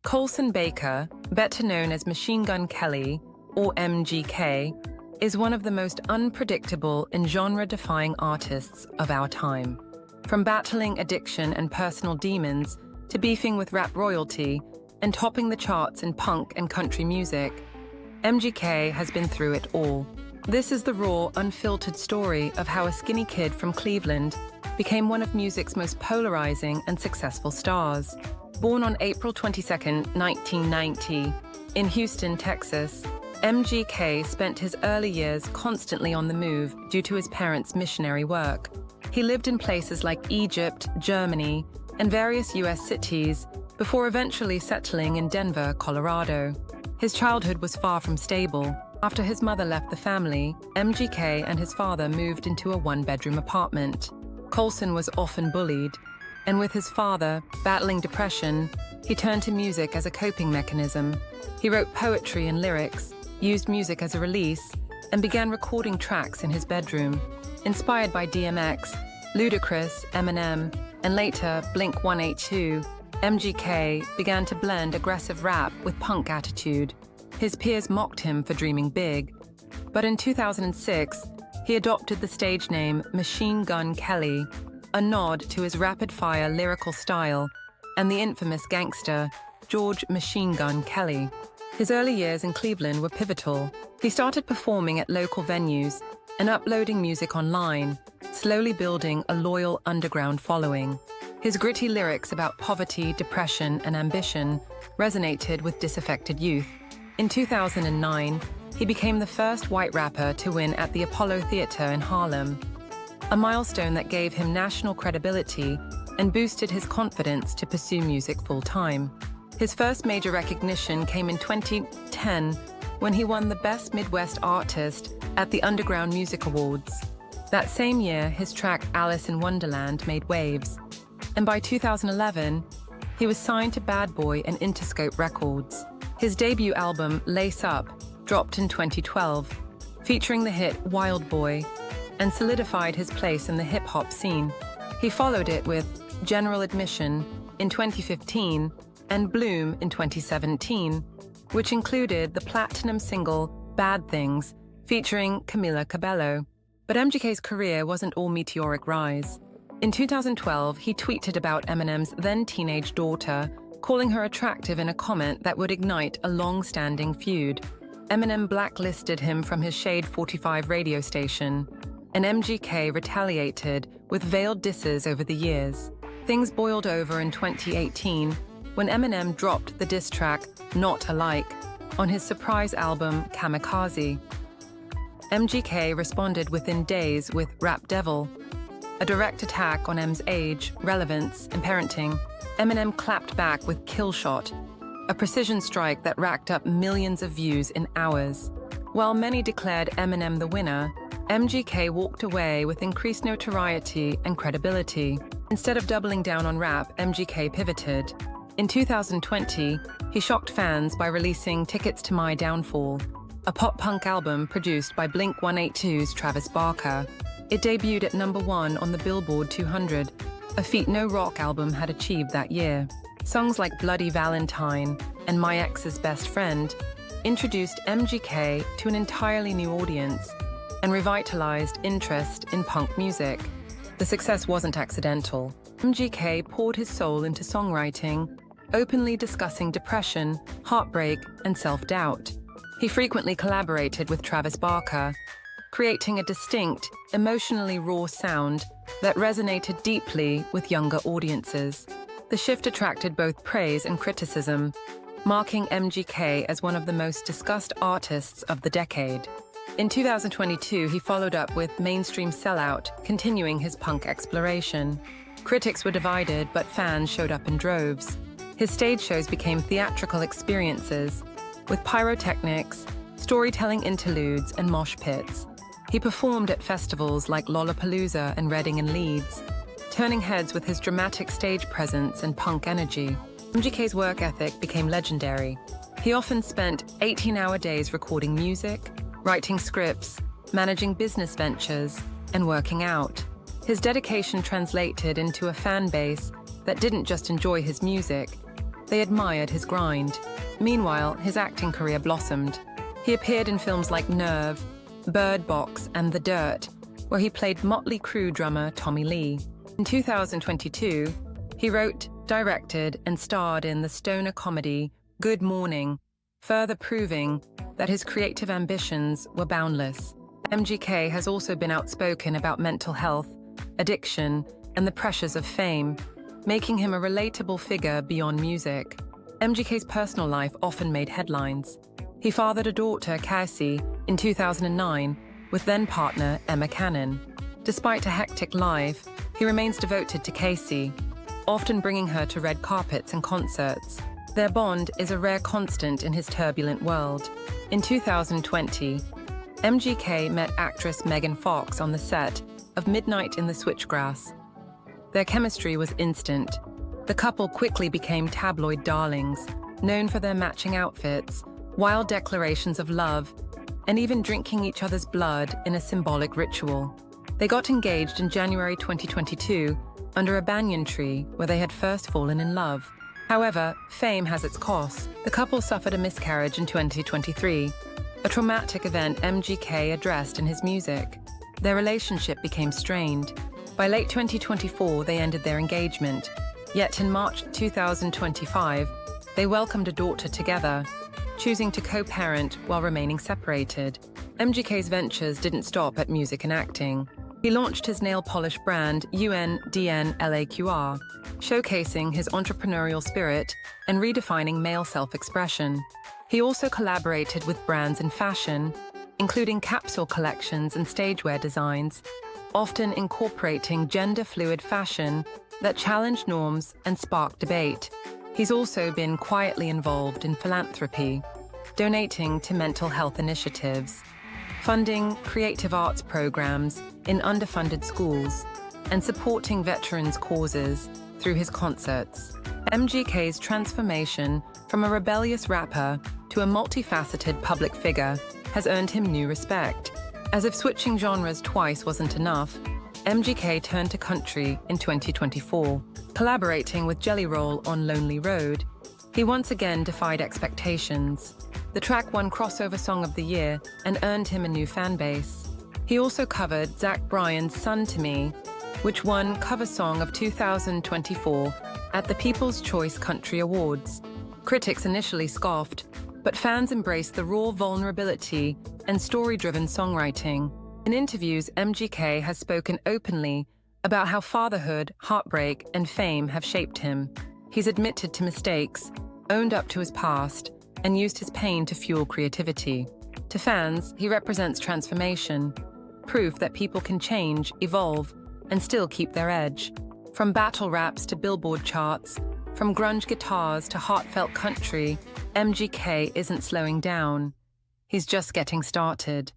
Colson Baker, better known as Machine Gun Kelly, or MGK, is one of the most unpredictable and genre-defying artists of our time. From battling addiction and personal demons to beefing with rap royalty and topping the charts in punk and country music, MGK has been through it all. This is the raw, unfiltered story of how a skinny kid from Cleveland became one of music's most polarizing and successful stars. Born on April 22, 1990, in Houston, Texas, MGK spent his early years constantly on the move due to his parents' missionary work. He lived in places like Egypt, Germany, and various U.S. cities before eventually settling in Denver, Colorado. His childhood was far from stable. After his mother left the family, MGK and his father moved into a one-bedroom apartment. Colson was often bullied, and with his father battling depression, he turned to music as a coping mechanism. He wrote poetry and lyrics, used music as a release, and began recording tracks in his bedroom. Inspired by DMX, Ludacris, Eminem, and later Blink-182, MGK began to blend aggressive rap with punk attitude. His peers mocked him for dreaming big, but in 2006, he adopted the stage name Machine Gun Kelly, a nod to his rapid-fire lyrical style and the infamous gangster George Machine Gun Kelly. His early years in Cleveland were pivotal. He started performing at local venues and uploading music online, slowly building a loyal underground following. His gritty lyrics about poverty, depression, and ambition resonated with disaffected youth. In 2009, he became the first white rapper to win at the Apollo Theater in Harlem, a milestone that gave him national credibility and boosted his confidence to pursue music full-time. His first major recognition came in 2010 when he won the Best Midwest Artist at the Underground Music Awards. That same year, his track Alice in Wonderland made waves. And by 2011, he was signed to Bad Boy and Interscope Records. His debut album, Lace Up, dropped in 2012, featuring the hit Wild Boy, and solidified his place in the hip-hop scene. He followed it with General Admission in 2015 and Bloom in 2017, which included the platinum single Bad Things, featuring Camila Cabello. But MGK's career wasn't all meteoric rise. In 2012, he tweeted about Eminem's then-teenage daughter, calling her attractive in a comment that would ignite a long-standing feud. Eminem blacklisted him from his Shade 45 radio station, and MGK retaliated with veiled disses over the years. Things boiled over in 2018 when Eminem dropped the diss track Not Alike on his surprise album Kamikaze. MGK responded within days with Rap Devil, a direct attack on M's age, relevance, and parenting. Eminem clapped back with Kill Shot, a precision strike that racked up millions of views in hours. While many declared Eminem the winner, MGK walked away with increased notoriety and credibility. Instead of doubling down on rap, MGK pivoted. In 2020, he shocked fans by releasing Tickets to My Downfall, a pop-punk album produced by Blink-182's Travis Barker. It debuted at #1 on the Billboard 200, a feat no rock album had achieved that year. Songs like Bloody Valentine and My Ex's Best Friend introduced MGK to an entirely new audience and revitalized interest in punk music. The success wasn't accidental. MGK poured his soul into songwriting, openly discussing depression, heartbreak, and self-doubt. He frequently collaborated with Travis Barker, creating a distinct, emotionally raw sound that resonated deeply with younger audiences. The shift attracted both praise and criticism, marking MGK as one of the most discussed artists of the decade. In 2022, he followed up with Mainstream Sellout, continuing his punk exploration. Critics were divided, but fans showed up in droves. His stage shows became theatrical experiences, with pyrotechnics, storytelling interludes, and mosh pits. He performed at festivals like Lollapalooza and Reading and Leeds, turning heads with his dramatic stage presence and punk energy. MGK's work ethic became legendary. He often spent 18-hour days recording music, writing scripts, managing business ventures, and working out. His dedication translated into a fan base that didn't just enjoy his music, They admired his grind. Meanwhile, his acting career blossomed. He appeared in films like Nerve, Bird Box, and The Dirt, where he played Motley Crue drummer Tommy Lee. In 2022, he wrote, directed, and starred in the stoner comedy Good Morning, further proving that his creative ambitions were boundless. MGK has also been outspoken about mental health, addiction, and the pressures of fame, making him a relatable figure beyond music. MGK's personal life often made headlines. He fathered a daughter, Cassie, in 2009 with then-partner Emma Cannon. Despite a hectic life, he remains devoted to Casey, often bringing her to red carpets and concerts. Their bond is a rare constant in his turbulent world. In 2020, MGK met actress Megan Fox on the set of Midnight in the Switchgrass. Their chemistry was instant. The couple quickly became tabloid darlings, known for their matching outfits, wild declarations of love, and even drinking each other's blood in a symbolic ritual. They got engaged in January 2022 under a banyan tree where they had first fallen in love. However, fame has its costs. The couple suffered a miscarriage in 2023, a traumatic event MGK addressed in his music. Their relationship became strained. By late 2024, they ended their engagement. Yet in March 2025, they welcomed a daughter together, choosing to co-parent while remaining separated. MGK's ventures didn't stop at music and acting. He launched his nail polish brand, UNDNLAQR, showcasing his entrepreneurial spirit and redefining male self-expression. He also collaborated with brands in fashion, including capsule collections and stagewear designs, often incorporating gender-fluid fashion that challenged norms and sparked debate. He's also been quietly involved in philanthropy, donating to mental health initiatives, funding creative arts programs in underfunded schools, and supporting veterans' causes through his concerts. MGK's transformation from a rebellious rapper to a multifaceted public figure has earned him new respect. As if switching genres twice wasn't enough, MGK turned to country in 2024. Collaborating with Jelly Roll on Lonely Road, he once again defied expectations. The track won Crossover Song of the Year and earned him a new fan base. He also covered Zach Bryan's Son to Me, which won Cover Song of 2024 at the People's Choice Country Awards. Critics initially scoffed, but fans embraced the raw vulnerability and story-driven songwriting. In interviews, MGK has spoken openly about how fatherhood, heartbreak, and fame have shaped him. He's admitted to mistakes, owned up to his past, and used his pain to fuel creativity. To fans, he represents transformation, proof that people can change, evolve, and still keep their edge. From battle raps to Billboard charts, from grunge guitars to heartfelt country, MGK isn't slowing down. He's just getting started.